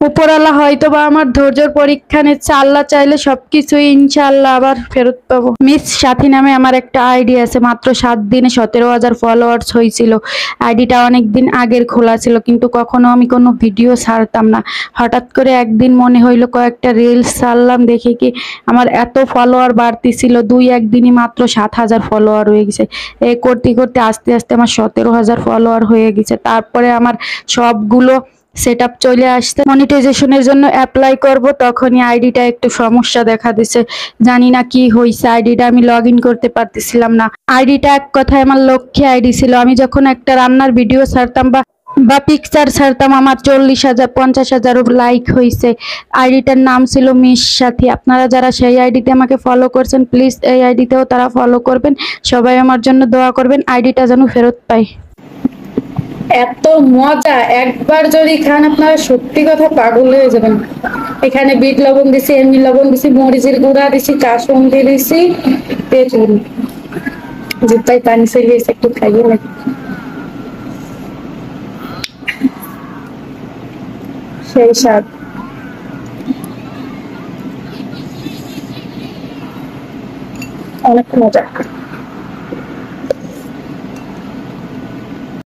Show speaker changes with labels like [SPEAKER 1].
[SPEAKER 1] উপরওয়ালা হয়তো বা আমার ধৈর্যের পরীক্ষা নিচ্ছে, আল্লাহ চাইলে সবকিছুই ইনশাআল্লাহ আবার ফেরত পাবো। মিস সাথী নামে আমার একটা আইডি আছে, মাত্র 7 দিনে 17,000 ফলোয়ার্স হয়েছিল। আইডিটা অনেক দিন আগের খোলা ছিল, কিন্তু কখনো আমি কোনো ভিডিও ছাড়তাম না। হঠাৎ করে একদিন মনে হইলো কয়েকটা রিলস ছাড়লাম, দেখে কি আমার এত ফলোয়ার বাড়তিছিল, 2-1 দিনই মাত্র 7,000 ফলোয়ার হয়ে গেছে। এই করতে করতে আস্তে আস্তে আমার 17,000 ফলোয়ার হয়ে গেছে। তারপরে আমার সবগুলো সেটআপ চলে আসছে, মনিটাইজেশনের জন্য অ্যাপ্লাই করব, তখনই আইডিটা একটু সমস্যা দেখা দিছে। জানি না কি হয়েছে, আইডিটা আমি লগ ইন করতে পারতেছিলাম না। আইডিটা এক কথায় আমার লক্ষ্যে আইডি ছিল। আমি যখন একটা রান্নার ভিডিও ছাড়তাম বা পিকচার ছাড়তাম, আমার 40,000 50,000 লাইক হয়েছে। আইডিটার নাম ছিল মিস সাথী। আপনারা যারা সেই আইডিতে আমাকে ফলো করছেন, প্লিজ এই আইডিতেও তারা ফলো করবেন। সবাই আমার জন্য দোয়া করবেন, আইডিটা যেন ফেরত পাই। এত মজা, একবার যদি খান আপনারা সত্যি কথা পাগল হয়ে যাবেন। এখানে বিট লবণ দিছি, এমনি লবণ দিছি, মরিচের গুঁড়া দিছি, কাসুন্দি দিছি, তেঁতুল। জিব্বাই পানি চলে গেছে, একটু খাইয়ে নাকি। সেই স্বাদ। অনেক মজা।